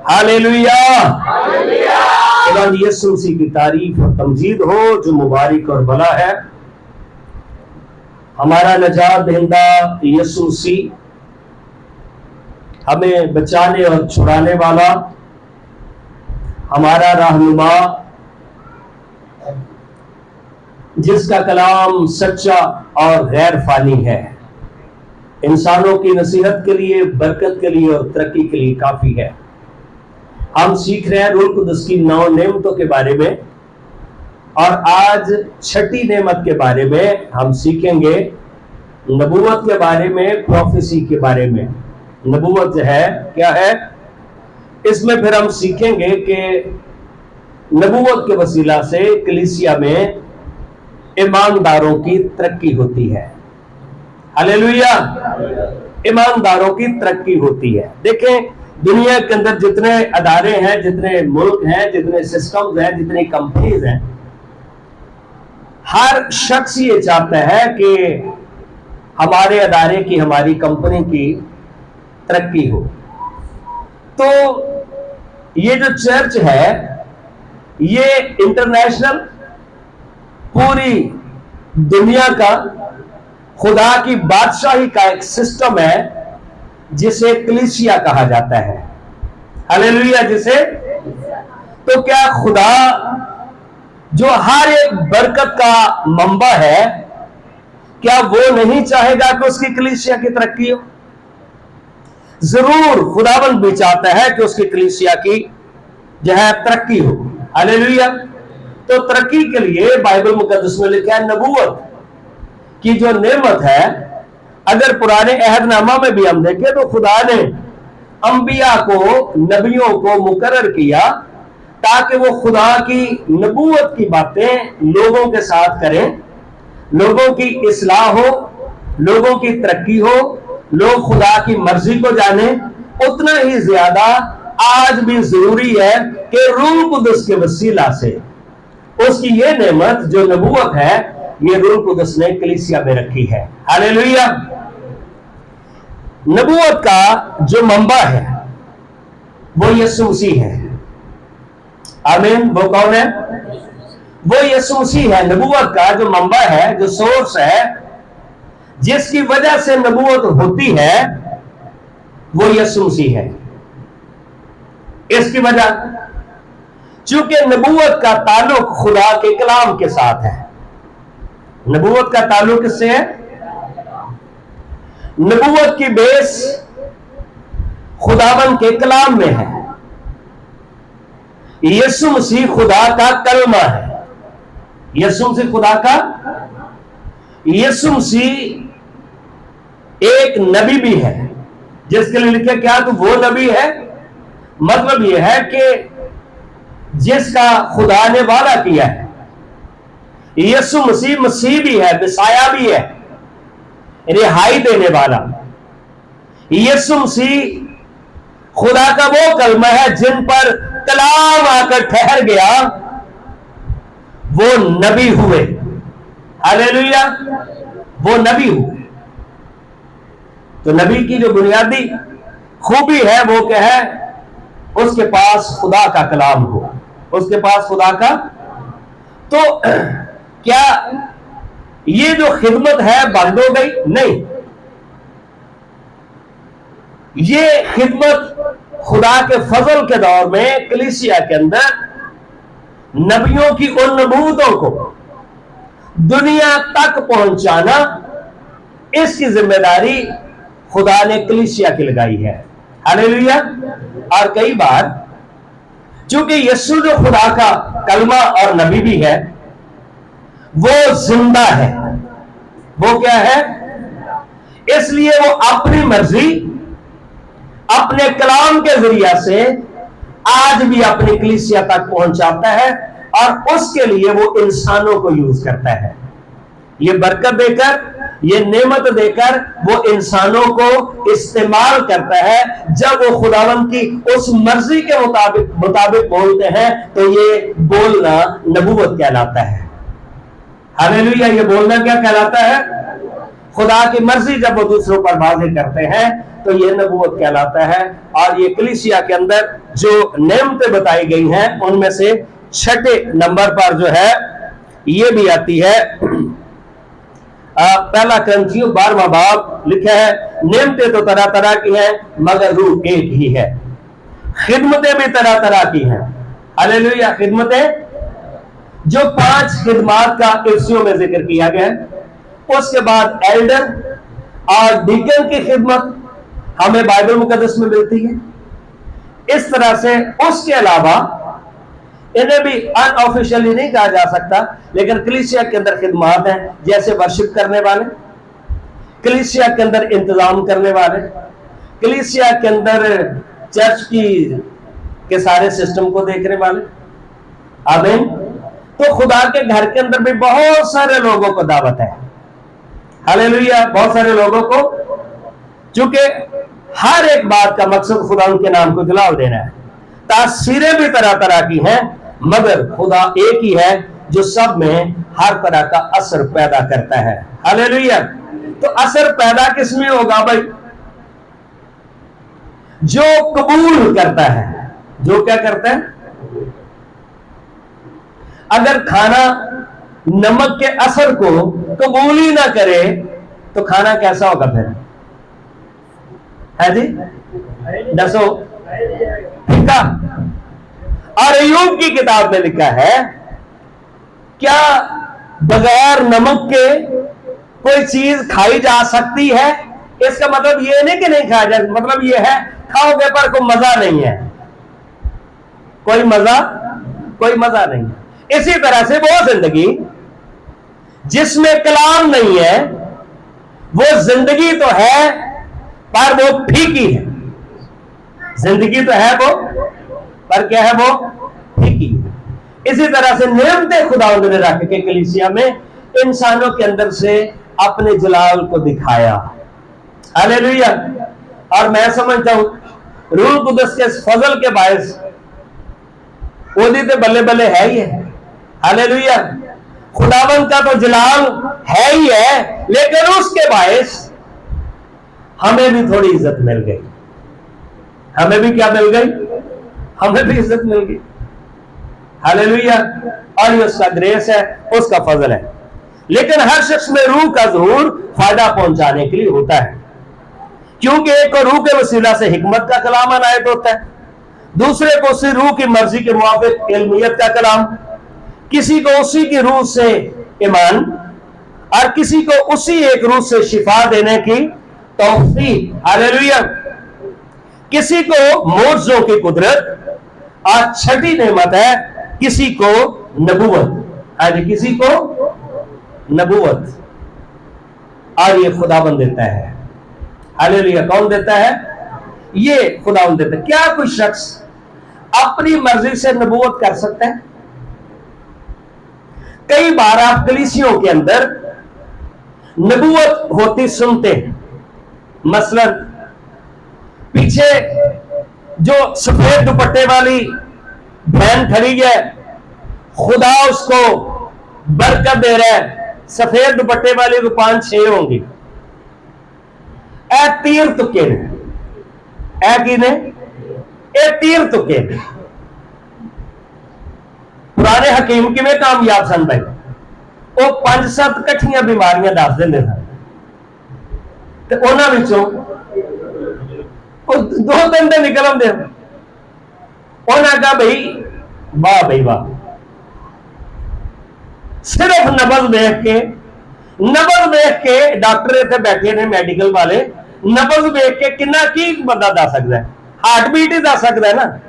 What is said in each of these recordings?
Hallelujah. खुदा यीशु मसीह की तारीफ और तमजीद हो जो मुबारक और भला है। हमारा नजात दहिंदा यीशु मसीह, हमें बचाने और छुड़ाने वाला, हमारा रहनुमा, जिसका कलाम सच्चा और गैर फानी है, इंसानों की नसीहत के लिए, बरकत के लिए और तरक्की के लिए काफी है। हम सीख रहे हैं रूह कुदस की 9 नेमतों के बारे में, और आज छठी नेमत के बारे में हम सीखेंगे, नबूवत के बारे में, प्रोफेसी के बारे में। नबूवत है क्या है, इसमें फिर हम सीखेंगे कि नबूवत के वसीला से कलीसिया में ईमानदारों की तरक्की होती है। हालेलुया। ईमानदारों की तरक्की होती है। देखें, दुनिया के अंदर जितने अदारे हैं, जितने मुल्क हैं, जितने सिस्टम्स हैं, जितनी कंपनीज हैं, हर शख्स ये चाहता है कि हमारे अदारे की, हमारी कंपनी की तरक्की हो। तो ये जो चर्च है, ये इंटरनेशनल, पूरी दुनिया का खुदा की बादशाही का एक सिस्टम है जिसे कलीसिया कहा जाता है। हालेलुया। जिसे तो क्या खुदा जो हर एक बरकत का मंबा है, क्या वो नहीं चाहेगा कि उसकी कलीसिया की तरक्की हो? जरूर खुदाबंद भी चाहता है कि उसकी कलीसिया की जो है तरक्की हो। हालेलुया। तो तरक्की के लिए बाइबल मुकद्दस में लिखा है नबूवत की जो नेमत है। अगर पुराने अहदनामा में भी हम देखें तो खुदा ने अंबिया को, नबियों को मुकर्रर किया ताकि वो खुदा की नबूवत की बातें लोगों के साथ करें, लोगों की इस्लाह हो, लोगों की तरक्की हो, लोग खुदा की मर्जी को जाने। उतना ही ज्यादा आज भी जरूरी है कि रूह कुदस के वसीला से उसकी ये नेमत जो नबूवत है, ये रूह कुदस ने कलीसिया में रखी है। हालेलुया। नबूवत का जो मंबा है वो यीशु मसीह है। आमीन। वो कौन है? वो यीशु मसीह है। नबूवत का जो मंबा है, जो सोर्स है, जिसकी वजह से नबूवत होती है, वो यीशु मसीह है। इसकी वजह, चूंकि नबूवत का ताल्लुक खुदा के कलाम के साथ है। नबूवत का ताल्लुक किससे है? नबूवत की बेस खुदाबंद के कलाम में है। यीशु मसीह खुदा का कलमा है। यीशु मसीह खुदा का, यीशु मसीह एक नबी भी है, जिसके लिए लिखा क्या? तो वो नबी है, मतलब यह है कि जिसका खुदा ने वादा किया है। यीशु मसीह मसीह भी है, मिसाया भी है, रिहाई देने वाला। यीशु मसीह खुदा का वो कलमा है जिन पर कलाम आकर ठहर गया, वो नबी हुए। हालेलुया। वो नबी हुए। तो नबी की जो बुनियादी खूबी है वो क्या है? उसके पास खुदा का कलाम हो, उसके पास खुदा का। तो क्या ये जो खिदमत है बंद हो गई? नहीं, ये खिदमत खुदा के फजल के दौर में कलीसिया के अंदर नबियों की उन नबूवतों को दुनिया तक पहुंचाना, इसकी जिम्मेदारी खुदा ने कलीसिया की लगाई है। हालेलुया। और कई बार चूंकि यीशु जो खुदा का कलमा और नबी भी है, वो जिंदा है। वो क्या है? इसलिए वो अपनी मर्जी अपने कलाम के जरिया से आज भी अपनी कलीसिया तक पहुंचाता है, और उसके लिए वो इंसानों को यूज करता है। ये बरकत देकर, ये नेमत देकर वो इंसानों को इस्तेमाल करता है। जब वो खुदावंद की उस मर्जी के मुताबिक बोलते हैं तो ये बोलना नबूवत कहलाता है। हालेलुया। ये बोलना क्या कहलाता है? खुदा की मर्जी जब वो दूसरों पर वाज़ेह करते हैं तो ये नबूवत कहलाता है। और ये कलीसिया के अंदर जो नेमतें बताई गई हैं उनमें से छठे नंबर पर जो है ये भी आती है। पहला करंथियों 12वां बाब लिखा है, नेमतें तो तरह तरह की हैं मगर रूह एक ही है। खिदमतें भी तरह तरह की हैं। हालेलुया। खिदमतें जो 5 खिदमात का इफ्सियों में जिक्र किया गया है। उसके बाद एल्डर और डीकन की खिदमत हमें बाइबल मुकद्दस में मिलती है। इस तरह से उसके अलावा इन्हें भी अनऑफिशियली नहीं कहा जा सकता, लेकिन कलीसिया के अंदर खिदमात हैं, जैसे वर्शिप करने वाले, कलीसिया के अंदर इंतजाम करने वाले, कलीसिया के अंदर चर्च के सारे सिस्टम को देखने वाले। आमीन। तो खुदा के घर के अंदर भी बहुत सारे लोगों को दावत है। हालेलुया। बहुत सारे लोगों को, चूंकि हर एक बात का मकसद खुदा उनके नाम को जलाल देना है। तासीरें भी तरह तरह की हैं मगर खुदा एक ही है जो सब में हर तरह का असर पैदा करता है। हालेलुया। तो असर पैदा किस में होगा भाई? जो कबूल करता है। जो क्या करता है? अगर खाना नमक के असर को कबूल ही ना करे तो खाना कैसा होगा फिर? है जी? दसो। फीका। और अय्यूब की किताब में लिखा है, क्या बगैर नमक के कोई चीज खाई जा सकती है? इसका मतलब ये नहीं कि नहीं खाया जा, मतलब ये है खाओगे पर कोई मजा नहीं है। कोई मजा नहीं है। इसी तरह से वो जिंदगी जिसमें कलाम नहीं है, वो जिंदगी तो है पर वो फीकी है। जिंदगी तो है वो, पर क्या है? वो फीकी है। इसी तरह से नेमतें खुदावंद ने रख के कलीसिया में इंसानों के अंदर से अपने जलाल को दिखाया। हालेलुया। और मैं समझता हूं रूह कुदस के फजल के बायस ओदी तो बल्ले बल्ले है ही है। हालेलुया। खुदावंद का तो जलाल है ही है, लेकिन उसके बायस हमें भी थोड़ी इज्जत मिल गई। हमें भी क्या मिल गई? हमें भी इज्जत मिल गई। हालेलुया। और ये उसका ग्रेस है, उसका फजल है। लेकिन हर शख्स में रूह का ज़हूर फायदा पहुंचाने के लिए होता है, क्योंकि एक को रूह के वसीला से हिकमत का कलाम अनायत होता है, दूसरे को उसी रूह की मर्जी के मुताबिक इल्मियत का कलाम, किसी को उसी की रूह से ईमान, और किसी को उसी एक रूह से शिफा देने की तौफीक। हालेलुया। किसी को मोजों की कुदरत, और छठी नेमत है किसी को नबूवत। आज किसी को नबूवत, और ये खुदाबंद देता है। हालेलुया। कौन देता है? ये खुदाबंद देता है। क्या कोई शख्स अपनी मर्जी से नबूवत कर सकता है? कई बार आप कलीसियों के अंदर नबूवत होती सुनते हैं। मसलन पीछे जो सफेद दुपट्टे वाली बहन खड़ी है, खुदा उसको बरकत दे रहा है। सफेद दुपट्टे वाली को 5-6 होंगी। ए तीर तुके ने, ए की ने, ए तीर तुके ने। पुराने हकीम किवें कामयाब सन भाई? वो 5-7 कट्ठियां बीमारियां दस देंदे सन, ते उन्हां विचों 2-3 दिन निकल आते। उन्हें कहा भाई वाह भाई वाह, सिर्फ नबज देख के डॉक्टर इतने बैठे ने मेडिकल वाले, नबज देख के कितना की बंदा दस सकता है? हार्ट बीट ही दस सकता है ना,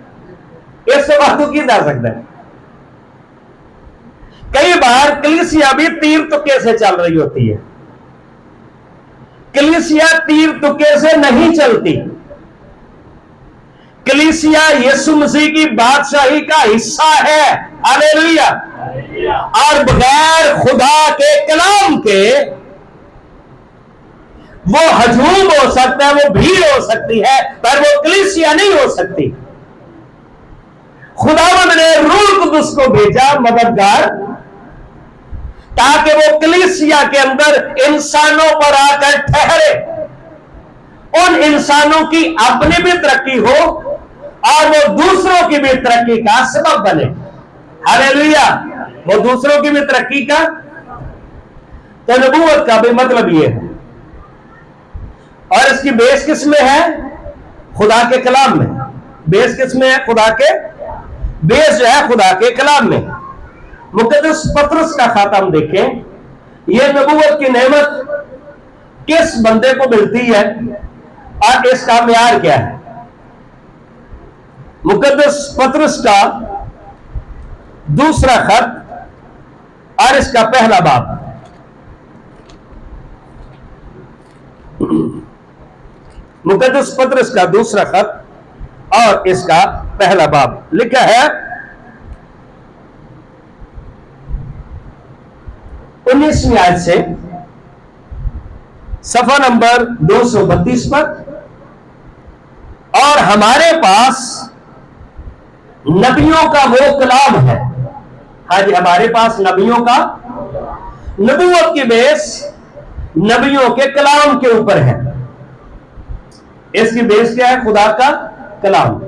इस बात की दस सकता है। कई बार कलीसिया भी तीर तुक्के से चल रही होती है। कलीसिया तीर तुक्के से नहीं चलती। कलीसिया यीशु मसीह की बादशाही का हिस्सा है। हालेलुया। और बगैर खुदा के कलाम के वो हजूम हो सकता है, वो भीड़ हो सकती है, पर वो कलीसिया नहीं हो सकती। खुदावंद ने रूह कुदुस को भेजा मददगार, ताकि वो कलीसिया के अंदर इंसानों पर आकर ठहरे। उन इंसानों की अपनी भी तरक्की हो और वो दूसरों की भी तरक्की का सबब बने। हालेलुया, वो दूसरों की भी तरक्की का। तो नबूवत का भी मतलब ये है, और इसकी बेस किस में है? खुदा के कलाम में। बेस किस में है? खुदा के, बेस जो है खुदा के कलाम में। मुकद्दस पतरस का खाता हम देखें, यह नबूवत की नेमत किस बंदे को मिलती है और इसका म्यार क्या है? मुकद्दस पतरस का दूसरा खत और इसका पहला बाब। मुकद्दस पतरस का दूसरा खत और इसका पहला बाब लिखा है 19वीं आयत से, सफा नंबर 232 पर। और हमारे पास नबियों का वो कलाम है। हाँ जी, हमारे पास नबियों का, नबूवत की बेस नबियों के कलाम के ऊपर है। इसकी बेस क्या है? खुदा का कलाम।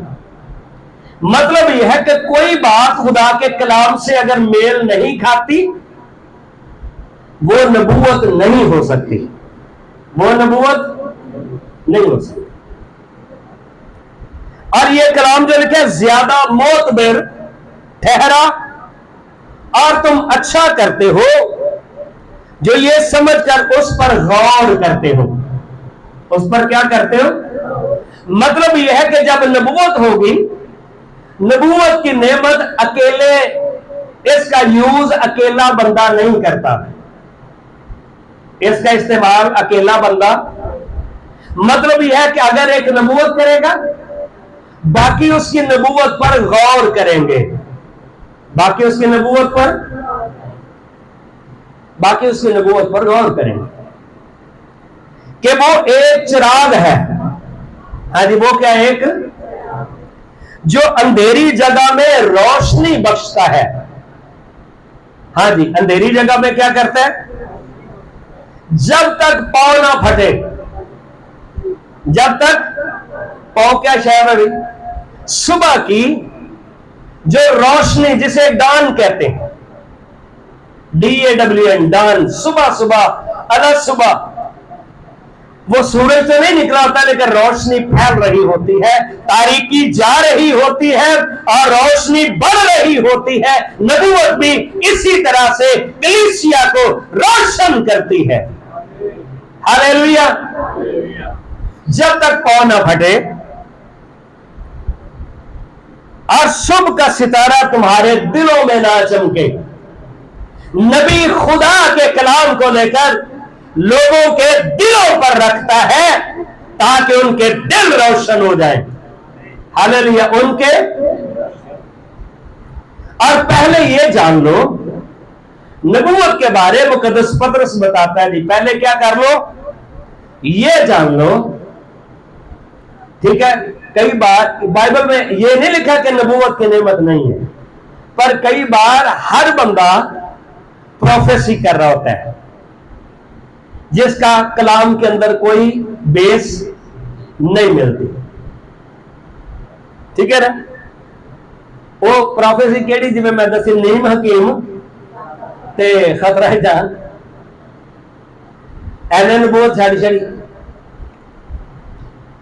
मतलब यह है कि कोई बात खुदा के कलाम से अगर मेल नहीं खाती, वो नबूवत नहीं हो सकती, वो नबूवत नहीं हो सकती। और ये कलाम जो लिखा है, ज्यादा मोतबर ठहरा और तुम अच्छा करते हो जो ये समझकर उस पर गौर करते हो। उस पर क्या करते हो? मतलब यह है कि जब नबूवत होगी, नबूवत की नेमत अकेले, इसका यूज अकेला बंदा नहीं करता, इसका इस्तेमाल अकेला बंदा। मतलब यह है कि अगर एक नबूवत करेगा, बाकी उसकी नबूवत पर गौर करेंगे, बाकी उसकी नबूवत पर गौर करेंगे कि वो एक चिराग है। हाँ जी, वो क्या है? एक जो अंधेरी जगह में रोशनी बख्शता है। हाँ जी, अंधेरी जगह में क्या करता है? जब तक पांव ना फटे, जब तक पांव, क्या शहर अभी सुबह की जो रोशनी, जिसे दान कहते हैं, DAWN, दान, सुबह सुबह, अलग सुबह, वो सूरज से नहीं निकला होता, लेकिन रोशनी फैल रही होती है, तारीकी जा रही होती है और रोशनी बढ़ रही होती है। नबूवत भी इसी तरह से कलीसिया को रोशन करती है। हालेलुया। जब तक पांव न फटे और शुभ का सितारा तुम्हारे दिलों में ना चमके। नबी खुदा के कलाम को लेकर लोगों के दिलों पर रखता है ताकि उनके दिल रोशन हो जाए। हालेलुया, उनके। और पहले ये जान लो, नबूवत के बारे में मुकद्दस पतरस बताता है, जी पहले क्या कर लो? ये जान लो। ठीक है, कई बार बाइबल में ये नहीं लिखा कि नबूवत की नेमत नहीं है, पर कई बार हर बंदा प्रोफेसी कर रहा होता है जिसका कलाम के अंदर कोई बेस नहीं मिलती। ठीक है ना? वो प्रोफेसी केड़ी, जिवें मैं दसी, नीम हकीम ते खतरा जान, एने नबूवत छड़ी छड़ी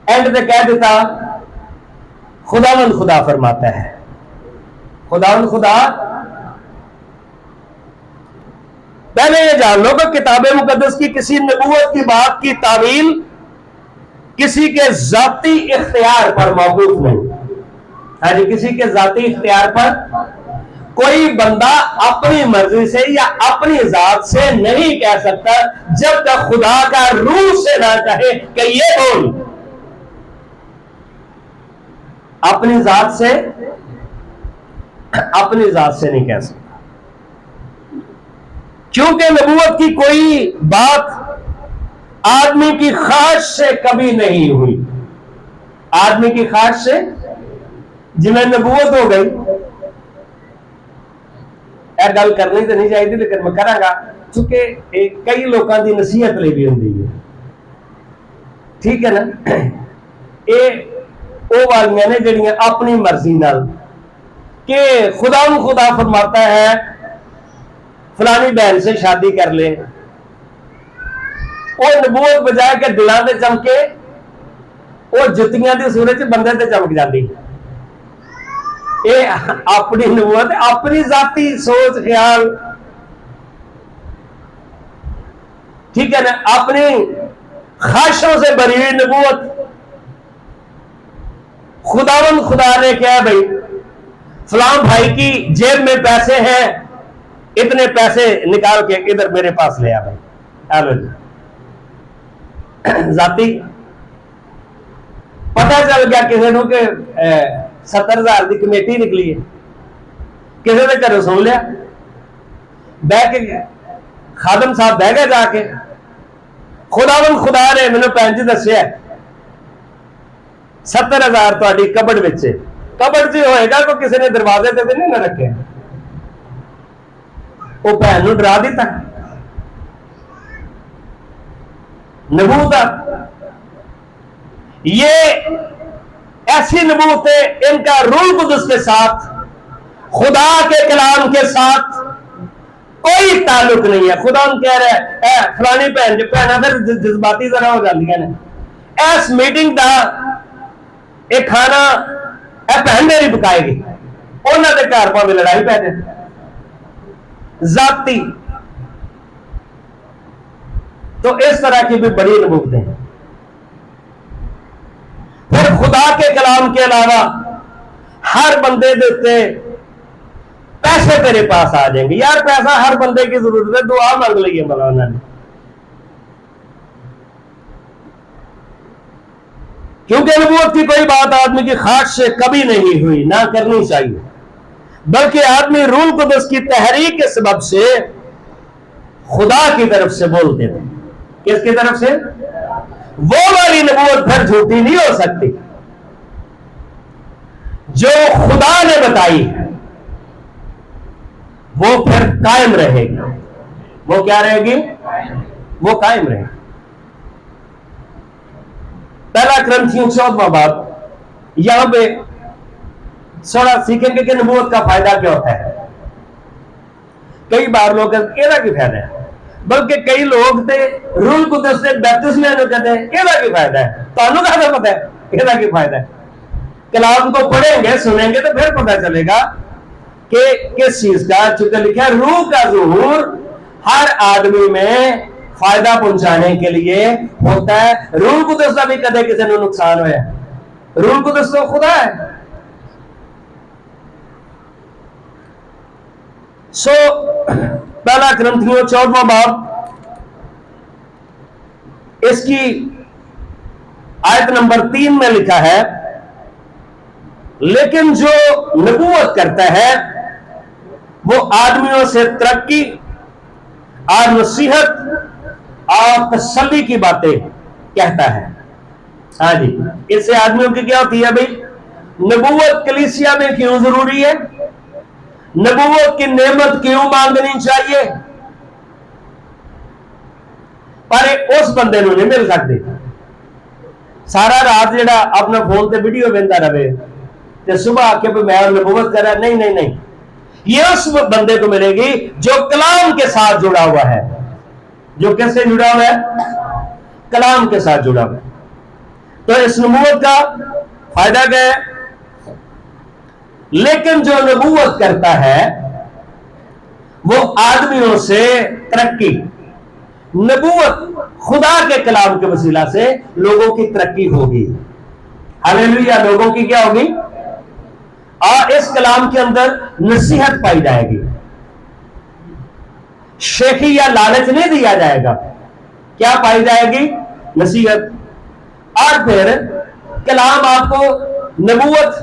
एंड पे कह देता खुदावंद खुदा फरमाता है। खुदावंद खुदा, पहले ये जान लो कि किताब मुकद्दस की किसी नबूवत की बात की तावील किसी के जाती इख्तियार पर मौकूफ नहीं। हाँ जी, किसी के जाती इख्तियार पर कोई बंदा अपनी मर्जी से या अपनी जात से नहीं कह सकता जब तक खुदा का रूह से ना कहे कि ये बोल। अपनी जात से नहीं कह सकता, क्योंकि नबूवत की कोई बात आदमी की ख्वाहिश से कभी नहीं हुई। आदमी की ख्वाहिश से जिन्हें नबूवत हो गई, यह गल करनी तो नहीं चाहिए लेकिन मैं करांगा, क्योंकि कई लोगों की नसीहत लिए भी होंगी है। ٹھیک ہے نا. یہ وہ والیاں نے جڑیاں اپنی مرضی نال کہ خدا فرماتا ہے فلانی بہن سے شادی کر لے، وہ نبوت بجائے کہ دلان دے چمکے وہ جتیاں دی صورت بندے تے چمک جاتی. یہ اپنی نبوت، اپنی ذاتی سوچ خیال، ٹھیک ہے نا، اپنی خواہشوں سے بری ہوئی نبوت. خدا نے کیا بھائی فلاں بھائی کی جیب میں پیسے ہیں، اتنے پیسے نکال کے ادھر میرے پاس لے آ بھائی. آلو جی ذاتی پتہ چل گیا کسی نے کہ 70,000 کی کمیٹی نکلی ہے، کسی نے گھروں سن لیا، بہ کے خادم صاحب بہ گئے جا کے، خدا نے مینوں بھن جی دسیا 70,000 تہاڈی کبڑ وچ، کبڑ جی ہوئے گا کو کسی نے دروازے تے نہیں نہ رکھے، وہ بہن نوں ڈرا دیتا. نبوت یہ ایسی نبوت ہے، ان کا روح قدس کے ساتھ، خدا کے کلام کے ساتھ کوئی تعلق نہیں ہے. خدا ان کہہ رہا ہے اے فلانی بہن جو بہن پھر جذباتی ذرا ہو جاتی ہیں اس میٹنگ دا ایک کھانا اے بہن میری پکائے گی، انہوں نے گھر پاویں لڑائی پہ جائے. ذاتی تو اس طرح کی بھی بڑی نبوتیں ہیں. پھر خدا کے کلام کے علاوہ ہر بندے دیتے پیسے تیرے پاس آ جائیں گے. یار پیسہ ہر بندے کی ضرورت ہے، دعا مانگ لیے مولانا نے، کیونکہ نبوت کی کوئی بات آدمی کی خواہش سے کبھی نہیں ہوئی، نہ کرنی چاہیے، بلکہ آدمی روح قدس کی تحریک کے سبب سے خدا کی طرف سے بولتے تھے. کس کی طرف سے؟ وہ والی نبوت پھر جھوٹی نہیں ہو سکتی جو خدا نے بتائی ہے، وہ پھر قائم رہے گی. وہ کیا رہے گی؟ وہ قائم رہے گی. پہلا کرنتھیوں 14واں باب، یہاں پہ تھوڑا سیکھیں گے کہ نبوت کا فائدہ کیا ہوتا ہے. کئی بار لوگ کہتے ہیں کی فائدہ ہے، بلکہ کئی لوگ تے روح قدس سے بیپتسمے نو کہتے ہیں یہ کی فائدہ ہے. تانوں کیا پتہ ہے یہ کی فائدہ ہے؟ کلام کو پڑھیں گے سنیں گے تو پھر پتہ چلے گا کہ کس چیز کا. چونکہ لکھا ہے روح کا ظہور ہر آدمی میں فائدہ پہنچانے کے لیے ہوتا ہے. روح قدس کا بھی کدے کسی نے نقصان ہوا ہے؟ روح قدس تو خدا ہے. پہلا کرنتھیوں 14واں باب، اس کی آیت نمبر 3 میں لکھا ہے لیکن جو نبوت کرتا ہے وہ آدمیوں سے ترقی اور نصیحت اور تسلی کی باتیں کہتا ہے. ہاں جی، اس سے آدمیوں کی کیا ہوتی ہے بھائی؟ نبوت کلیسیا میں کیوں ضروری ہے؟ نبوت کی نعمت کیوں مانگنی چاہیے؟ پر اس بندے نو نہیں مل سکتی سارا رات جڑا اپنا فون تے ویڈیو ویندا رہے تے صبح آ کے میں نبوت کرا. نہیں نہیں نہیں، یہ اس بندے کو ملے گی جو کلام کے ساتھ جڑا ہوا ہے. جو کس سے جڑا ہوا ہے؟ کلام کے ساتھ جڑا ہوا ہے. تو اس نبوت کا فائدہ کیا ہے؟ لیکن جو نبوت کرتا ہے وہ آدمیوں سے ترقی، نبوت خدا کے کلام کے وسیلہ سے لوگوں کی ترقی ہوگی. ہلیلویا، لوگوں کی کیا ہوگی؟ اور اس کلام کے اندر نصیحت پائی جائے گی، شیخی یا لالچ نہیں دیا جائے گا. کیا پائی جائے گی؟ نصیحت. اور پھر کلام آپ کو نبوت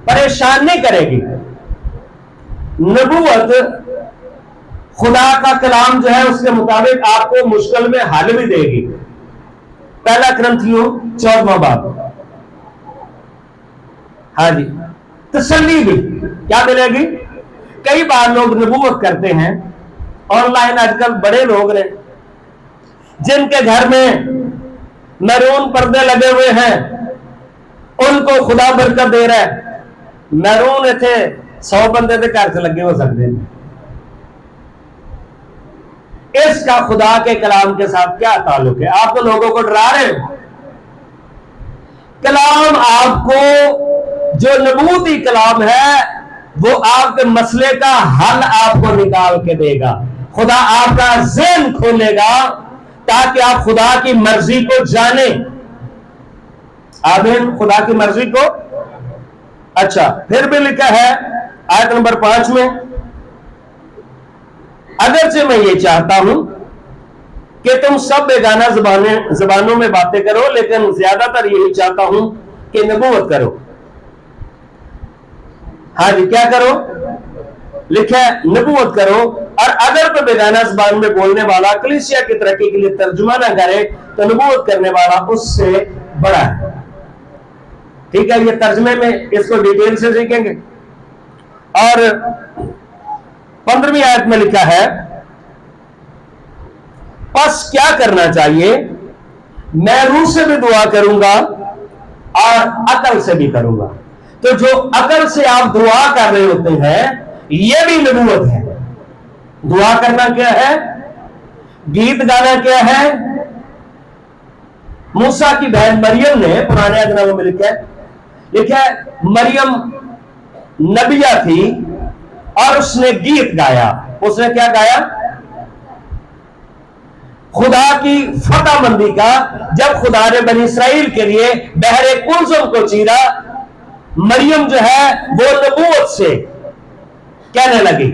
پریشان نہیں کرے گی. نبوت خدا کا کلام جو ہے اس کے مطابق آپ کو مشکل میں حل بھی دے گی. پہلا کرنتھیوں 14واں باب. ہاں جی، تسلی بھی کیا ملے گی؟ کئی بار لوگ نبوت کرتے ہیں، آن لائن آج کل بڑے لوگ نے جن کے گھر میں میرون پردے لگے ہوئے ہیں ان کو خدا برکت دے رہا ہے. میرون اتنے 100 بندے کے گھر سے لگے ہو سکتے ہیں. اس کا خدا کے کلام کے ساتھ کیا تعلق ہے؟ آپ تو لوگوں کو ڈرا رہے ہیں. کلام آپ کو جو نبوتی کلام ہے وہ آپ کے مسئلے کا حل آپ کو نکال کے دے گا. خدا آپ کا ذہن کھولے گا تاکہ آپ خدا کی مرضی کو جانیں. آمین. خدا کی مرضی کو. اچھا پھر بھی لکھا ہے آیت نمبر 5 میں، اگرچہ میں یہ چاہتا ہوں کہ تم سب بیگانہ زبانوں میں باتیں کرو، لیکن زیادہ تر یہی چاہتا ہوں کہ نبوت کرو. ہاں جی کیا کرو؟ لکھا ہے نبوت کرو. اور اگر تو بیگانہ زبان میں بولنے والا کلیسیا کی ترقی کے لیے ترجمہ نہ کرے تو نبوت کرنے والا اس سے بڑا ہے. ٹھیک ہے، یہ ترجمے میں اس کو ڈیٹیل سے سیکھیں گے. اور 15ویں آیت میں لکھا ہے پس کیا کرنا چاہیے؟ میں روح سے بھی دعا کروں گا اور عقل سے بھی کروں گا. تو جو عقل سے آپ دعا کر رہے ہوتے ہیں یہ بھی نبوت ہے. دعا کرنا کیا ہے؟ گیت گانا کیا ہے؟ موسیٰ کی بہن مریم نے پرانے عہد نامے میں لکھا ہے مریم نبیہ تھی اور اس نے گیت گایا. اس نے کیا گایا؟ خدا کی فتح مندی کا. جب خدا نے بنی اسرائیل کے لیے بحر کلثم کو چیرا، مریم جو ہے وہ نبوت سے کہنے لگی،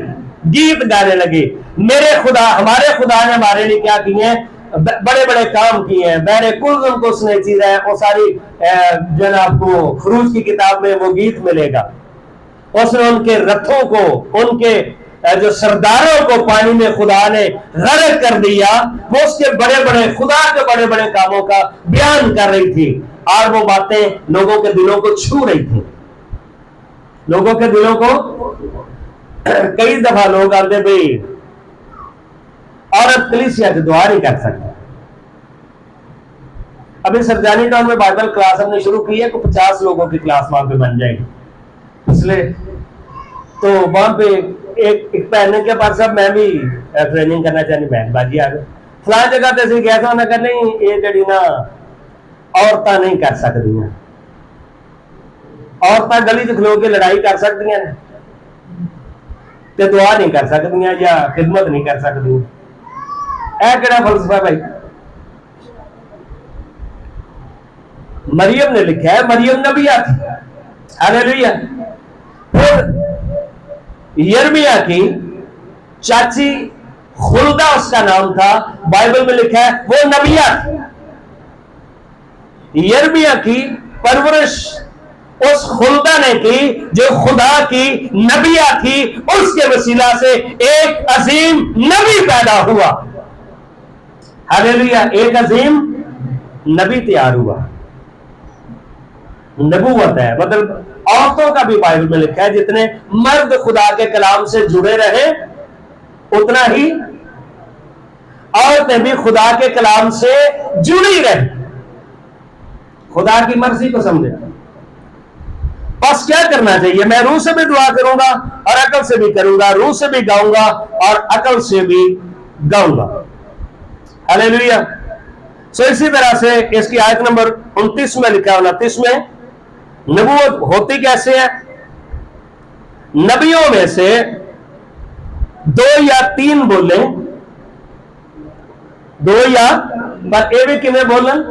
گیت گانے لگی. میرے خدا، ہمارے خدا نے ہمارے لیے کیا کیے ہیں؟ بڑے بڑے کام کیے ہیں. بحر کلثم کو اس نے چیرا ہے. وہ ساری جو ہے آپ کو خروج کی کتاب میں وہ گیت ملے گا. اس نے ان کے رتھوں کو، ان کے جو سرداروں کو پانی میں خدا نے غرق کر دیا. وہ اس کے بڑے بڑے خدا کے بڑے بڑے کاموں کا بیان کر رہی تھی اور وہ باتیں لوگوں کے دلوں کو چھو رہی تھی. لوگوں کے دلوں کو کئی دفعہ لوگ آتے بھائی عورت کلیسیا کی دعا نہیں کر سکتی. ابھی سرجانی ٹاؤن میں بائبل کلاس ہم نے شروع کی ہے، 50 لوگوں کی کلاس وہاں پہ بن جائے گی. اس لیے تو وہاں پہ ایک پہننے کے بعد صاحب میں بھی ٹریننگ کرنا چاہنی بہن باجی آ گئے فلاں جگہ تے سی گیا تھا. انہیں کہا نہیں یہ جڑی نا عورتیں نہیں کر سکتی ہیں. عورتیں گلی چ کھلو کے لڑائی کر سکتی ہیں تے دعا نہیں کر سکتی یا خدمت نہیں کر سکتی. اے کہڑا فلسفہ بھائی؟ مریم نے لکھا ہے مریم نبیہ تھی. ہاللیلویہ. پھر یرمیا کی چاچی خلدہ اس کا نام تھا، بائبل میں لکھا ہے وہ نبیہ تھی. یرمیا کی پرورش اس خلدہ نے کی جو خدا کی نبیہ تھی. اس کے وسیلہ سے ایک عظیم نبی پیدا ہوا. ہاللیلویہ. ایک عظیم نبی تیار ہوا. نبوت ہے مطلب عورتوں کا بھی بائبل میں لکھا ہے جتنے مرد خدا کے کلام سے جڑے رہے اتنا ہی عورتیں بھی خدا کے کلام سے جڑی رہے. خدا کی مرضی کو سمجھے. بس کیا کرنا چاہیے؟ میں روح سے بھی دعا کروں گا اور عقل سے بھی کروں گا. روح سے بھی گاؤں گا اور عقل سے بھی گاؤں گا. ہاللیلویہ. سو اسی طرح سے اس کی آیت نمبر 29 میں لکھا ہے 29 میں نبوت ہوتی کیسے ہے؟ نبیوں میں سے 2 یا 3 بولیں، 2 یا پر اے بھی کنے بولن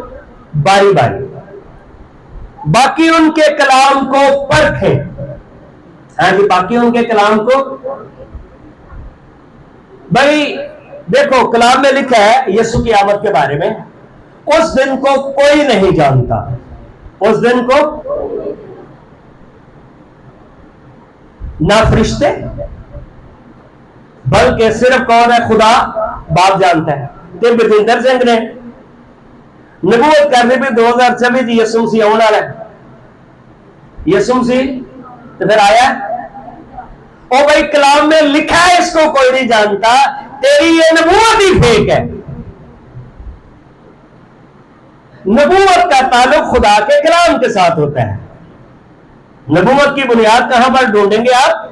باری باری، باقی ان کے کلام کو پرکھیں. ہاں جی باقی ان کے کلام کو. بھائی دیکھو کلام میں لکھا ہے یسوع کی آمد کے بارے میں، اس دن کو کوئی نہیں جانتا. اس دن کو نہ فرشتے بلکہ صرف کون ہے؟ خدا باپ جانتا ہے. کہ بجندر سنگھ نے نبوت کرنے بھی 2024 یسوع مسیح آنے والا ہے. یسوع مسیح تو پھر آیا او بھائی کلام میں لکھا ہے اس کو کوئی نہیں جانتا. تیری یہ نبوت ہی فیک ہے. نبوت کا تعلق خدا کے کلام کے ساتھ ہوتا ہے. نبوت کی بنیاد کہاں پر ڈھونڈیں گے آپ؟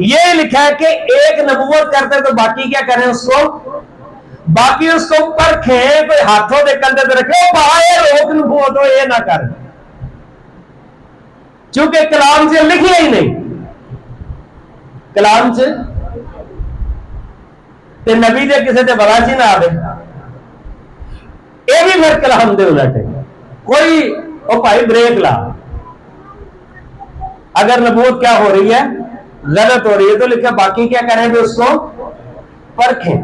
یہ لکھا ہے کہ ایک نبوت کرتے تو باقی کیا کریں؟ اس کو باقی اس کو پرکھیں، کوئی ہاتھوں دے کندھے تے رکھے باہر روک نبوت ہو یہ نہ کریں، چونکہ کلام سے لکھیا ہی نہیں. کلام سے تے نبی دے کسے تے براچی نہ آوے، یہ بھی پھر کلام دے الٹ ہے. کوئی او بھائی بریک لا، اگر نبوت کیا ہو رہی ہے؟ غلط ہو رہی ہے، تو لکھا باقی کیا کریں گے؟ اس کو پرکھیں.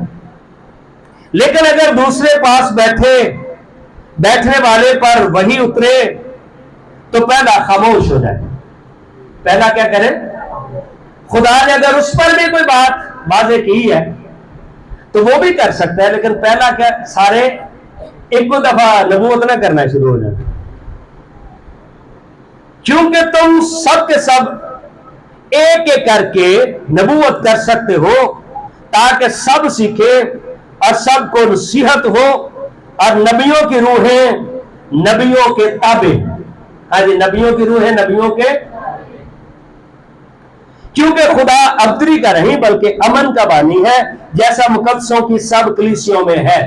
لیکن اگر دوسرے پاس بیٹھنے والے پر وہی اترے تو پہلا خاموش ہو جائے. پہلا کیا کرے؟ خدا نے اگر اس پر بھی کوئی بات واضح کی ہے تو وہ بھی کر سکتا ہے، لیکن پہلا کیا سارے ایک دفعہ نبوت نہ کرنا شروع ہو جائے. کیونکہ تم سب کے سب ایک ایک کر کے نبوت کر سکتے ہو تاکہ سب سیکھے اور سب کو نصیحت ہو، اور نبیوں کی روحیں نبیوں کے تابع. ہاں جی، نبیوں کی روحیں نبیوں کے، کیونکہ خدا ابتری کا نہیں بلکہ امن کا بانی ہے، جیسا مقدسوں کی سب کلیسیوں میں ہے.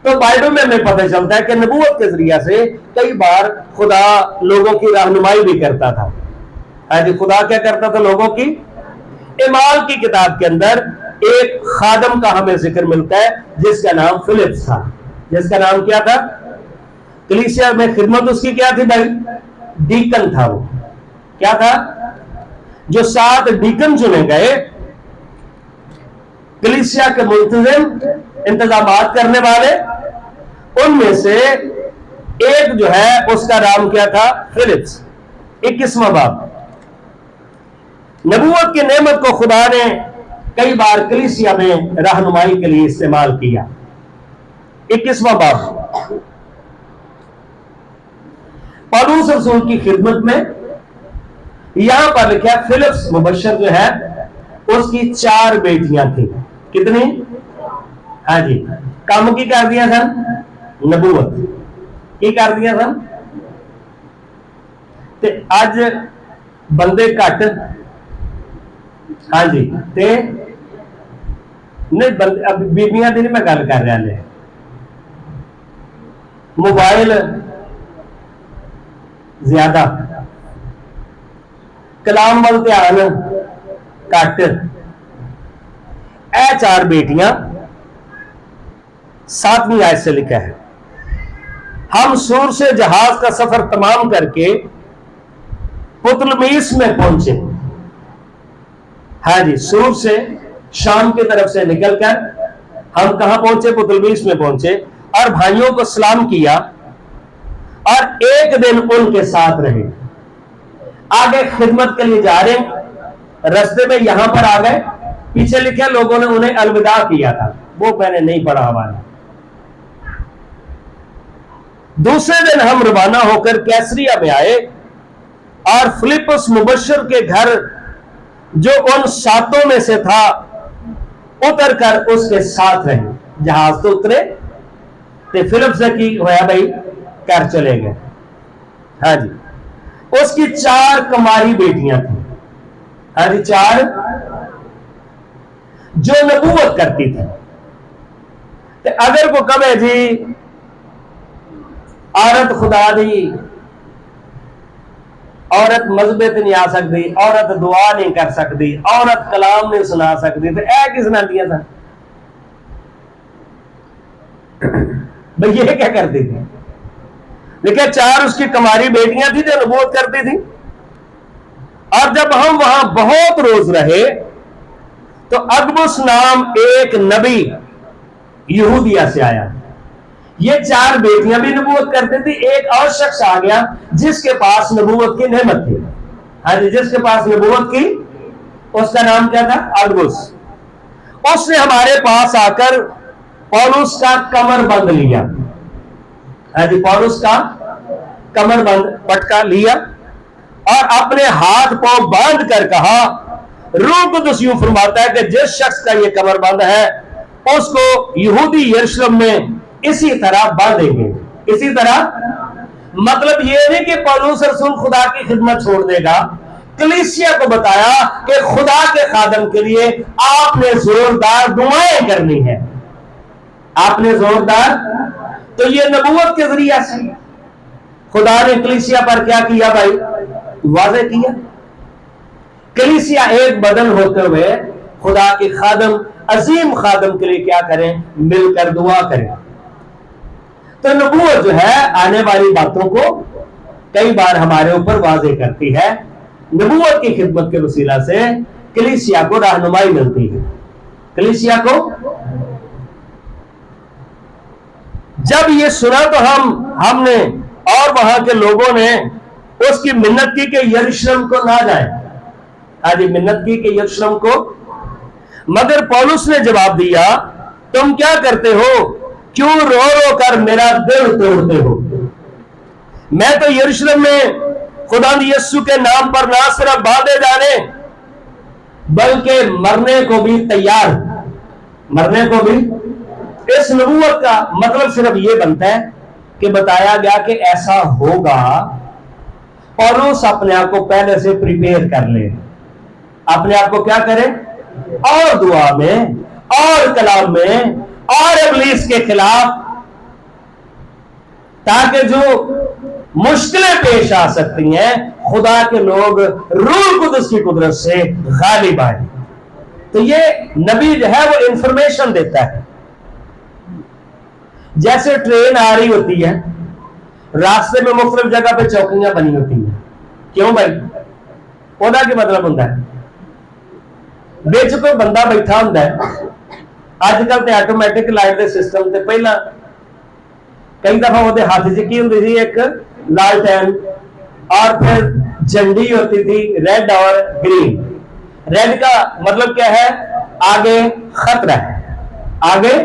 تو بائبل میں ہمیں پتہ چلتا ہے کہ نبوت کے ذریعہ سے کئی بار خدا لوگوں کی رہنمائی بھی کرتا تھا. ہاں جی، خدا کیا کرتا تھا لوگوں کی؟ اعمال کی کتاب کے اندر ایک خادم کا ہمیں ذکر ملتا ہے جس کا نام فلپس تھا. جس کا نام کیا تھا؟ کلیسیا میں خدمت اس کی کیا تھی بھائی؟ ڈیکن تھا. وہ کیا تھا؟ جو 7 ڈیکن چنے گئے کلیسیا کے منتظم، انتظامات کرنے والے، ان میں سے ایک جو ہے اس کا نام کیا تھا؟ فلپس. 21واں باب. نبوت کی نعمت کو خدا نے کئی بار کلیسیا میں رہنمائی کے لیے استعمال کیا. 21واں باب. پولس رسول کی خدمت میں یہاں پر لکھا فلپس مبشر جو ہے اس کی 4 بیٹیاں تھیں. کتنی؟ ہاں جی، کام کی کر دیا سن؟ نبوت کی کر دیا سن. تے اج بندے گھٹ، ہاں جی، تے نہیں بیبیاں دی نہیں میں گل کر رہا لے، موبائل زیادہ، کلام وال دھیان گھٹ. اے 4 بیٹیاں 7ویں آیت سے لکھا ہے، ہم سور سے جہاز کا سفر تمام کر کے پطلمیس میں پہنچے. ہاں جی، سور سے شام کی طرف سے نکل کر ہم کہاں پہنچے؟ پطلمیس میں پہنچے، اور بھائیوں کو سلام کیا اور ایک دن ان کے ساتھ رہے. آگے خدمت کے لیے جا رہے، رستے میں یہاں پر آ گئے. پیچھے لکھا لوگوں نے انہیں الوداع کیا تھا، وہ میں نے نہیں پڑھا ہمارا. دوسرے دن ہم روانہ ہو کر کیسریا میں آئے اور فلپس مبشر کے گھر جو ان 7 میں سے تھا اتر کر اس کے ساتھ رہے. جہاز تو اترے تے فلپس سے کی ہوا بھائی گھر چلے گئے. ہاں جی، اس کی 4 کماری بیٹیاں تھیں. ہاں جی، 4 جو نبوت کرتی تھی. اگر کو کہے جی عورت خدا دی، عورت مذہبے تے نہیں آ سکتی، عورت دعا نہیں کر سکتی، عورت کلام نہیں سنا سکتی، تو اے کس نے دیا تھا بھئی؟ یہ کیا کرتی تھی؟ لیکن 4 اس کی کماری بیٹیاں تھی جو نبوت کرتی تھی. اور جب ہم وہاں بہت روز رہے تو اگبس نام ایک نبی یہودیہ سے آیا. یہ 4 بیٹیاں بھی نبوت کرتی تھی. ایک اور شخص آ گیا جس کے پاس نبوت کی نعمت تھی. ہاں جی، جس کے پاس نبوت کی، اس کا نام کیا تھا؟ اگبس. اس نے ہمارے پاس آ کر پولس کا کمر بند لیا. ہاں جی، پولس کا کمر بند پٹکا لیا اور اپنے ہاتھ پاؤں باندھ کر کہا، روح قدس یوں فرماتا ہے کہ جس شخص کا یہ کمر بند ہے اس کو یہودی یروشلم میں اسی طرح باندھیں گے. اسی طرح مطلب یہ نہیں کہ پولس رسول خدا کی خدمت چھوڑ دے گا. کلیسیا کو بتایا کہ خدا کے خادم کے لیے آپ نے زوردار دعائیں کرنی ہے. آپ نے زوردار, تو یہ نبوت کے ذریعہ سے خدا نے کلیسیا پر کیا کیا بھائی؟ واضح کیا. کلیسیا ایک بدن ہوتے ہوئے خدا کے خادم, عظیم خادم کے لیے کیا کریں؟ مل کر دعا کریں. تو نبوت جو ہے آنے والی باتوں کو کئی بار ہمارے اوپر واضح کرتی ہے. نبوت کی خدمت کے وسیلہ سے کلیسیا کو رہنمائی ملتی ہے. کلیسیا کو جب یہ سنا تو ہم نے اور وہاں کے لوگوں نے اس کی منت کی کہ یروشلم کو نہ جائیں. آج منت کی کہ یروشلم کو, مگر پولس نے جواب دیا, تم کیا کرتے ہو؟ کیوں رو رو کر میرا دل توڑتے ہو؟ میں تو یروشلم میں خدا یسوع کے نام پر نہ صرف باندھے جانے بلکہ مرنے کو بھی تیار. مرنے کو بھی. اس نبوت کا مطلب صرف یہ بنتا ہے کہ بتایا گیا کہ ایسا ہوگا. پولس اپنے آپ کو پہلے سے پریپیئر کر لے. اپنے آپ کو کیا کرے؟ اور دعا میں اور کلام میں اور ابلیس کے خلاف, تاکہ جو مشکلیں پیش آ سکتی ہیں خدا کے لوگ روح القدس کی قدرت سے غالب آئے. تو یہ نبی جو ہے وہ انفارمیشن دیتا ہے. جیسے ٹرین آ رہی ہوتی ہے, راستے میں مختلف جگہ پہ چوکیاں بنی ہوتی ہیں. کیوں بھائی؟ خدا کے مطلب ہوتا ہے بیچ کوئی بندہ بیٹھا ہوتا ہے. اج کل تو آٹومیٹک لائٹ دے سسٹم تے پہلا کئی دفعہ وہ ہاتھ چ کی ہوتی تھی ایک لالٹین, اور پھر جھنڈی ہوتی تھی ریڈ اور گرین. ریڈ کا مطلب کیا ہے؟ آگے خطرہ ہے. آگے.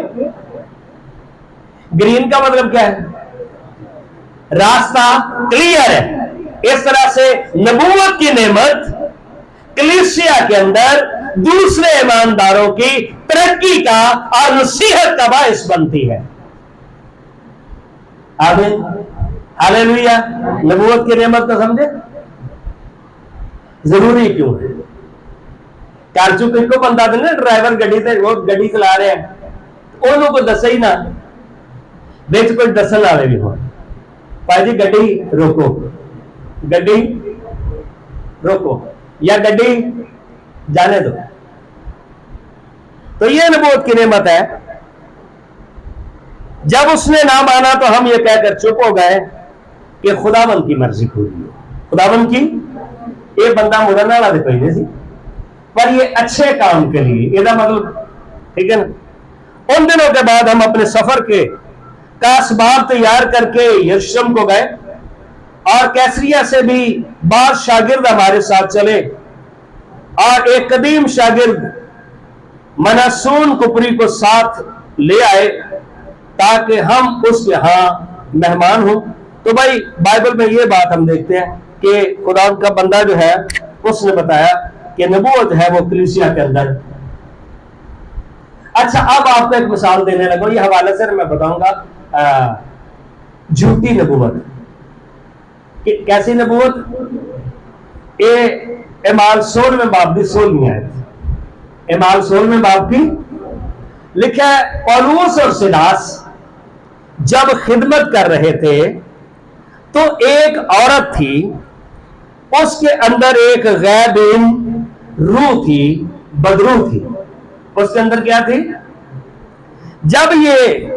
گرین کا مطلب کیا ہے؟ راستہ کلیئر ہے. اس طرح سے نبوت کی نعمت کلیسیا کے اندر دوسرے ایمانداروں کی ترقی کا اور نصیحت کا باعث بنتی ہے. آمین. ہاللیلویا. نبوت کی نعمت کو سمجھے ضروری کیوں ہے؟ کارچو کو بندہ دینا ڈرائیور گڈی تے وہ گڈی چلا رہے ہیں, انہوں کو دسے ہی نہ بیچ کوئی دسن والے بھی ہو, بھائی جی گڈی روکو, گڈی روکو یا گڈی جانے دو. تو یہ نبوت کی نعمت ہے. جب اس نے نہ مانا تو ہم یہ کہہ کر چپ ہو گئے کہ خداوند کی مرضی پوری ہو. خداوند کی, یہ بندہ مرن والا دے پہلے سی پر یہ اچھے کام کے لیے, یہ مطلب ٹھیک ہے نا. ان دنوں کے بعد ہم اپنے سفر کا اسباب تیار کر کے یروشلم کو گئے, اور کیسریا سے بھی بعض شاگرد ہمارے ساتھ چلے, اور ایک قدیم شاگرد مناسون کپری کو ساتھ لے آئے تاکہ ہم اس کے ہاں مہمان ہوں. تو بھائی بائبل میں یہ بات ہم دیکھتے ہیں کہ خدا کا بندہ جو ہے اس نے بتایا کہ نبوت ہے وہ کلیسیا کے اندر. اچھا, اب آپ کو ایک مثال دینے لگا, یہ حوالے سے میں بتاؤں گا جھوٹی نبوت. کیسی نبوت؟ اعمال 16 باب کی 16 آیت. اعمال 16 باب کی لکھا ہے, پولس اور سیلاس جب خدمت کر رہے تھے تو ایک عورت تھی, اس کے اندر ایک غیبین روح تھی, بدروح تھی. اس کے اندر کیا تھی؟ جب یہ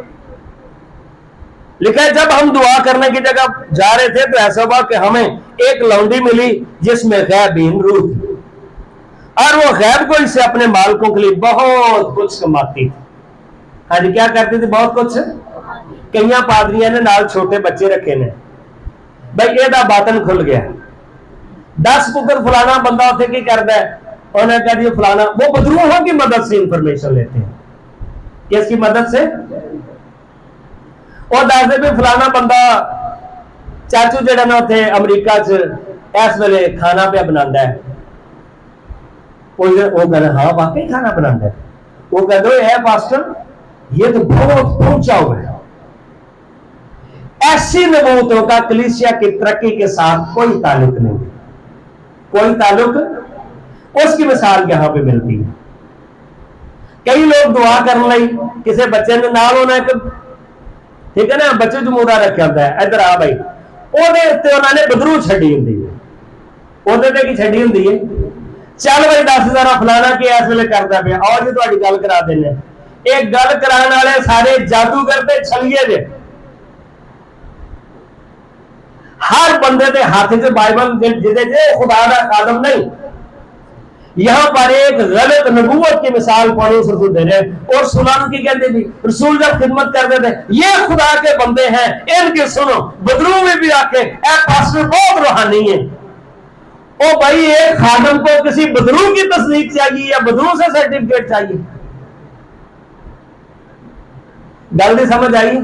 لکھا ہے جب ہم دعا کرنے کی جگہ جا رہے تھے تو ایسا ہوا کہ ہمیں ایک لونڈی ملی جس میں غیبین روح تھی, اور وہ غیب کو اسے اپنے مالکوں کے لیے بہت کچھ کماتی تھی. ہاں جی, کیا کرتی تھی؟ بہت کچھ. کئی پادریاں نے نال چھوٹے بچے رکھے نے, بھائی یہ باطن کھل گیا, 10 پتر فلانا بندہ اتنے کی کرتا ہے, انہوں نے کہا جی فلانا, وہ بدروحوں کی مدد سے انفارمیشن لیتے ہیں. کس کی مدد سے؟ اور دستے بھی فلانا بندہ چاچو جڑا نا اتنے امریکہ اس ویلے کھانا پہ بنا ہے. وہ کہہ ہاں واقعی کھانا بنا ہے. وہ کہہ دو ہے پاسٹر یہ تو بہت پہنچا ہوا ہے, ऐसी नबूवतों का कलीसिया की तरक्की के साथ कोई ताल्लुक नहीं, कोई ताल्लुक। उसकी मिसाल यहां पे मिलती है। कई लोग दुआ करने लई किसी बच्चे ने नाल होना एक, ठीक है ना, बच्चे जमूदा रखा होता है, इधर आ भाई, ਉਹਦੇ ਉੱਤੇ ਉਹਨਾਂ ਨੇ ਬਦਰੂ ਛੱਡੀ ਹੁੰਦੀ ਹੈ। ਉਹਦੇ ਤੇ ਕੀ ਛੱਡੀ ਹੁੰਦੀ ਹੈ? ਚੱਲ ਭਾਈ 10,000 ਫਲਾਣਾ ਕੀ ਇਸ ਵੇਲੇ ਕਰਦਾ ਪਿਆ, ਆਓ ਜੀ ਤੁਹਾਡੀ ਗੱਲ ਕਰਾ ਦਿੰਦੇ। ਇਹ ਗੱਲ ਕਰਾਉਣ ਵਾਲੇ ਸਾਰੇ ਜਾਦੂਗਰ ਤੇ ਛਲੀਏ ਜੇ। हर बंदे के हाथ से बाइबल जिदे जे खुदा का खादम नहीं। यहां पर एक गलत नबूवत की मिसाल पौलुस रसूल दे रहे, और सुनान की कहते भी रसूल जब खिदमत करते थे, ये खुदा के बंदे हैं, इनके सुनो। बदरू में भी आके ए पास्टर बहुत रूहानी है, ओ भाई एक खादम को किसी बदरू की तस्दीक चाहिए या बदरू से सर्टिफिकेट चाहिए? गल नहीं समझ आई?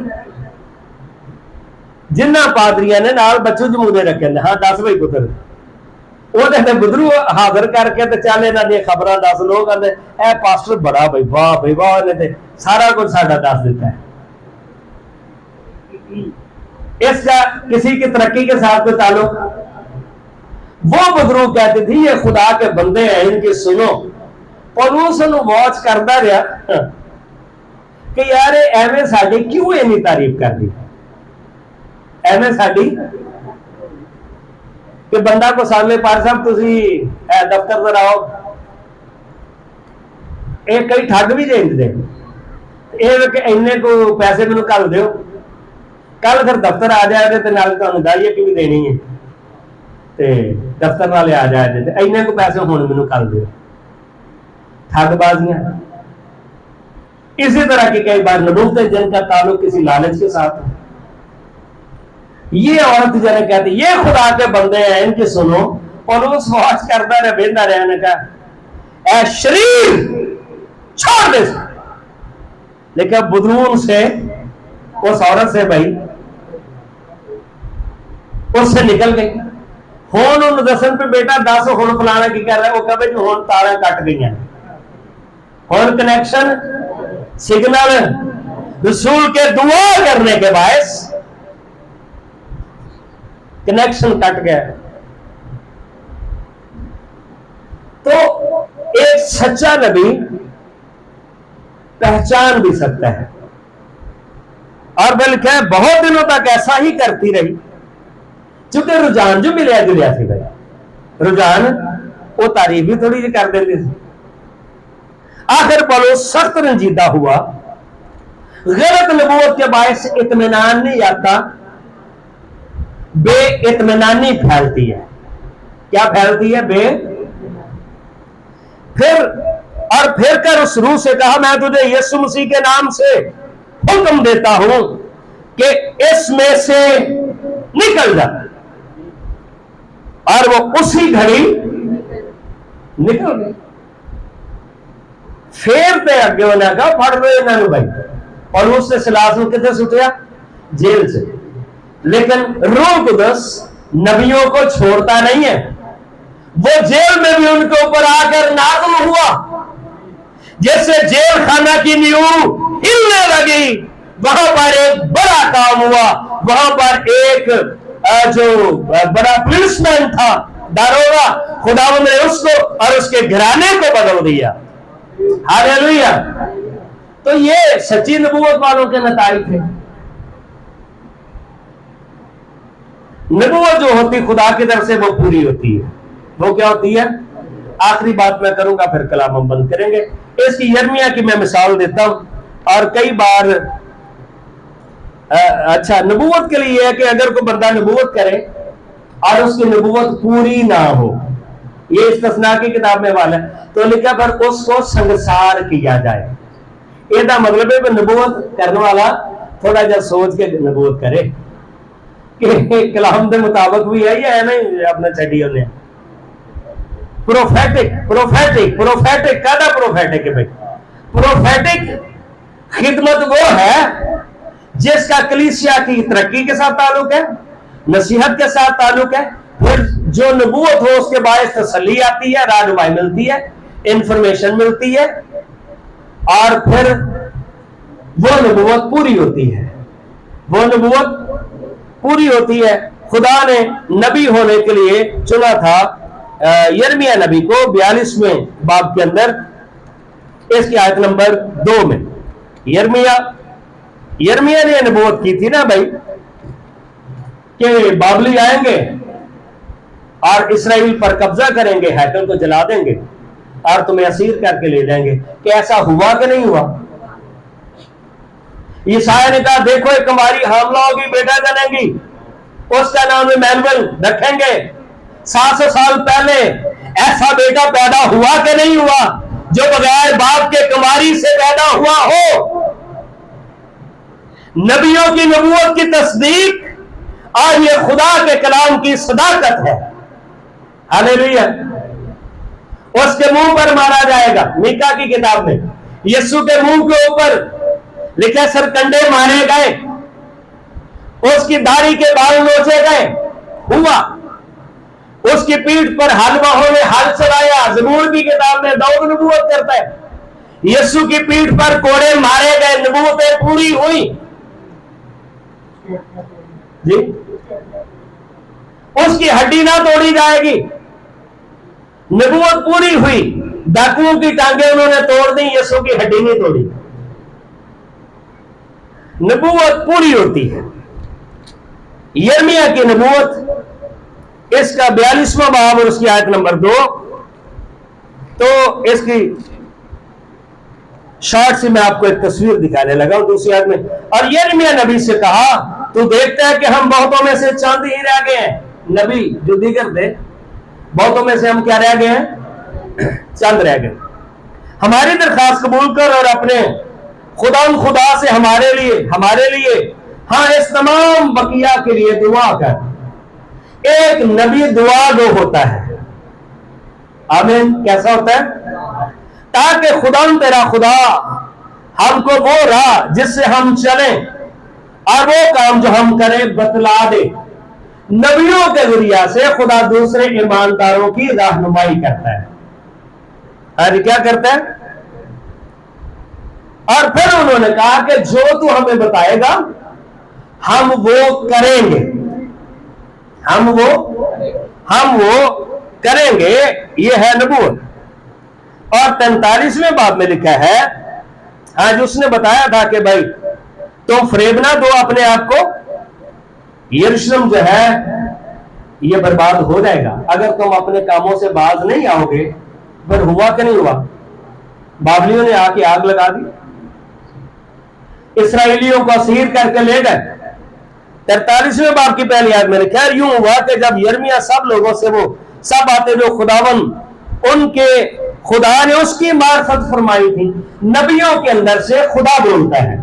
जिन्ना पादरिया ने नाल बच्चों जमूदे रखे, हाँ 10 भाई पुत्र, वो बदरू हाजिर करके तो चल इन्हां दी खबरां 10 लोग आंदे ए पास्टर बड़ा भाई, वाह भाई वाह, ने ते सारा कुछ साडा दस दिता है। इसका किसी की तरक्की के साथ कोई ताल्लुक? वो बदरू कहती थी ये खुदा के बंदे हैं, इनकी सुनो। पौलुस नूं वॉच करदा रहा कि यार एवें साडी क्यों इन्नी तारीफ करदी, एवें साडी कि बंदा को सामने पार साहब तुसी दफ्तर पर आओ, ये कई ठग भी देंदे ये इन्ने को पैसे मैनू कल दिओ, कल फिर दफ्तर आ जाए तो नाल तुहानूं दाईए कि भी देनी है, ते दफ्तर वाले आ जाए ते इन्ने को पैसे हुण मैनू कल दिओ। ठगबाजियां। इसी तरह की कई बार नबूवतें जिनका ताल्लुक किसी लालच के साथ है। ये औरत जरा कहती ये खुदा के बंदे हैं, इनकी सुनो। पौलुस वॉच करता रहा, बेंदा रहा, ने कहा ऐ शरीर छोड़ दे। लेकिन बदरून से, उस औरत से भाई उससे निकल गई। हुण उन्हें दसन पे बेटा दस हुण फलाना की कर रहा है, वो कहे जी हुण तारा कट गई, हुण कनेक्शन सिग्नल रसूल के दुआ करने के बायस कनेक्शन कट गया। तो एक सच्चा नबी पहचान भी सकता है, और बल्कि बहुत दिनों तक ऐसा ही करती रही, क्योंकि रुझान जो मिले जुलिया सी भाई, रुझान वो तारीफ भी थोड़ी जी कर देते थे। आखिर पौलुस सख्त रंजीदा हुआ। गलत नबूवत के बायस इत्मीनान नहीं आता, बेइत्मीनानी फैलती है। क्या फैलती है? फिर कर उस रूह से कहा मैं तुझे यीशु मसीह के नाम से हुक्म देता हूं कि इसमें से निकल जा, और वो उसी घड़ी निकल गई। फिर ते अगे उन्हें कहा फड़ लो इन्होंने भाई, और उसने सिलास में कितने सुटिया? जेल से। लेकिन रूह कुदस नबियों को छोड़ता नहीं है, वो जेल में भी उनके ऊपर आकर नाज़िल हुआ। जैसे जेल खाना की नींव हिलने लगी, वहां पर एक बड़ा काम हुआ। वहां पर एक जो बड़ा पुलिसमैन था, दारोगा, खुदावंद ने उसको और उसके घराने को बदल दिया। हालेलुया। तो ये सच्ची नबूवत वालों के नताइज थे। नबूवत जो होती खुदा की तरफ से वो पूरी होती है। वो क्या होती है? आखिरी बात मैं करूंगा, फिर कलाम हम बंद करेंगे। इसकी यर्मिया की मैं मिसाल देता हूं, और कई बार अच्छा नबूवत के लिए है कि अगर कोई बंदा नबूवत करे और उसकी नबूवत पूरी ना हो, ये इस्तिस्ना की किताब में वाला है, तो लिखा पर उसको संसार किया जाए। ਇਹਦਾ मतलब है नबूवत करने वाला थोड़ा जा सोच के नबूवत करे कि कलाम के मुताबिक भी है या नहीं अपना छड़ी होने। प्रोफेटिक प्रोफेटिक प्रोफेटिक कादा प्रोफेटिक है भाई? प्रोफेटिक खिदमत वो है जिसका कलीसिया की तरक्की के साथ ताल्लुक है, नसीहत के साथ ताल्लुक है। फिर जो नबूवत हो उसके बायस तसल्ली आती है, रहनुमाई मिलती है, इंफॉर्मेशन मिलती है, और फिर वो नबूवत पूरी होती है। वो नबूवत पूरी होती है। खुदा ने नबी होने के लिए चुना था यिर्मयाह नबी को 42वें बाब के अंदर, इसकी आयत नंबर 2 में। यिर्मयाह ने नबूवत की थी ना भाई कि बाबली आएंगे और इसराइल पर कब्जा करेंगे, हैकल को जला देंगे और तुम्हें असीर करके ले जाएंगे। कि ऐसा हुआ कि नहीं हुआ? यशायाह ने कहा देखो एक कुंवारी हामला होगी, बेटा जनेगी, उसका नाम इमैनुएल रखेंगे। 700 साल पहले ऐसा बेटा पैदा हुआ कि नहीं हुआ जो बगैर बाप के कुंवारी से पैदा हुआ हो? नबियों की नबूवत की तस्दीक और ये खुदा के कलाम की सदाकत है। हालेलुया। उसके मुंह पर मारा जाएगा। मीका की किताब में यीशु के मुंह के ऊपर लिखे सरकंडे मारे गए, उसकी दाढ़ी के बाल नोचे गए, हुआ। उसकी पीठ पर हलवाहों ने हल चलाया। ज़बूर की किताब में दाऊद नबूवत करता है यीशु की पीठ पर कोड़े मारे गए, नबूवतें पूरी हुई जी। उसकी हड्डी ना तोड़ी जाएगी, नबूवत पूरी हुई। डाकुओं की टांगे उन्होंने तोड़ दी, यीशु की हड्डी नहीं तोड़ी। नबूवत पूरी होती है। यिर्मयाह की नबूवत, इसका 42वां बाब और उसकी आयत नंबर 2। तो इसकी शॉर्ट से मैं आपको एक तस्वीर दिखाने लगा हूं दूसरी आयत में। और यिर्मयाह नबी से कहा तू देखता है कि हम बहुतों में से चंद ही रह गए हैं। नबी जो दीगर थे, बहुतों में से हम क्या रह गए हैं? चंद रह गए। हमारी दरखास्त कबूल कर और अपने खुदा से हमारे लिए हाँ इस तमाम बकिया के लिए दुआ कर। एक नबी दुआ गो होता है। आमीन। कैसा होता है? ताकि तेरा खुदा हमको वो राह जिससे हम चलें और वो काम जो हम करें बतला दे। नबियों के जरिया से खुदा दूसरे ईमानदारों की रहनुमाई करता है। अरे क्या करता है? और फिर उन्होंने कहा कि जो तू हमें बताएगा हम वो करेंगे, हम वो करेंगे। ये है नबूवत। और 43वें बाब में लिखा है आज उसने बताया था कि भाई तुम फरेब ना दो अपने आप को, यरूशलेम जो है ये बर्बाद हो जाएगा अगर तुम अपने कामों से बाज नहीं आओगे। पर हुआ कि नहीं हुआ? बाबलियों ने आके आग लगा दी, इसराइलियों को असीर करके ले गए। 43वें बाब की पहली आयत में लिखा है यूं हुआ कि जब यिर्मयाह सब लोगों से वो सब बातें जो खुदावन उनके खुदा ने उसकी मार्फत फरमाई थी। नबियों के अंदर से खुदा बोलता है,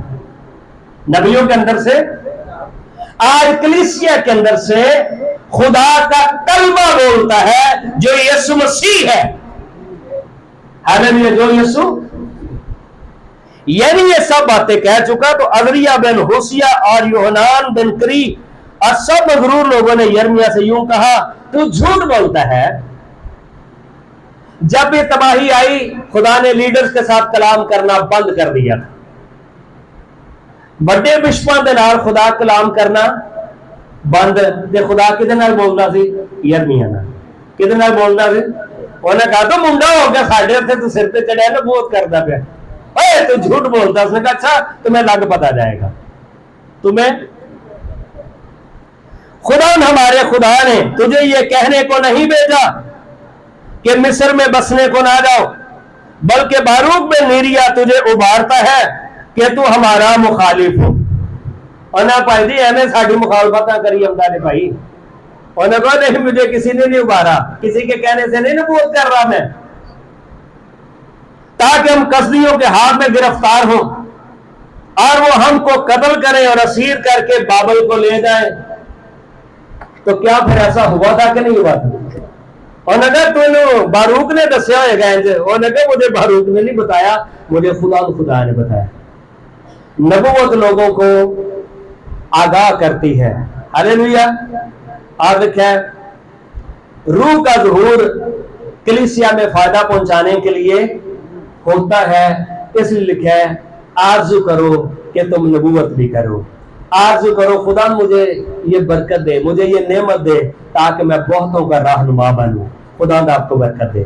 नबियों के अंदर से। आज कलीसिया के अंदर से खुदा का कलमा बोलता है जो यीशु मसीह है। हालेलुया। जो यीशु, यानी ये सब बातें कह चुका तो अज़रिया बिन होशिया और योहनान बिन करी और सब मगरूर लोगों ने यिर्मयाह से यूं कहा तू झूठ बोलता है। जब ये तबाही आई खुदा ने लीडर्स के साथ कलाम करना बंद कर दिया था। बड़े बिशपां दे नाल खुदा कलाम करना बंद। ते खुदा किदे नाल बोलदा सी? यिर्मयाह नाल। किदे नाल बोलदा सी? उन्हें कहा तो मुंडा हो गया साढ़े उत्थे तू सिर पे चढ़िया ना बहुत करदा पिया, ओए तू झूठ बोलता। उसने कहा अच्छा तुम्हें लग पता जाएगा। तुम्हें हमारे खुदा ने तुझे ये कहने को नहीं भेजा कि मिस्र में बसने को ना जाओ, बल्कि बारूक में नीरिया तुझे उभारता है कि तू हमारा मुखालिफ हो। उन्हें भाई जी एने साड़ी मुखालफत करी हमदा ने भाई। उन्हें कहा नहीं मुझे किसी ने नहीं उभारा, किसी के कहने से नहीं नबूवत कर रहा मैं, ताकि हम कसदियों के हाथ में गिरफ्तार हो और वो हमको कत्ल करें और असीर करके बाबल को ले जाए। तो क्या फिर ऐसा हुआ था कि नहीं हुआ था? उन्होंने कहा तुम बारूक ने दसिया होगा। उन्होंने कहा मुझे बारूक ने नहीं बताया, मुझे खुदा ने बताया। नबूवत लोगों को आगाह करती है। हालेलुया। आप देखा रूह का ज़हूर कलीसिया में फायदा पहुंचाने के लिए होता है, इसलिए लिखा है आरज़ू करो कि तुम नबूवत भी करो। آرزو کرو خدا مجھے یہ برکت دے، مجھے یہ نعمت دے تاکہ میں بہتوں کا رہنما بنوں. خدا آپ کو برکت دے.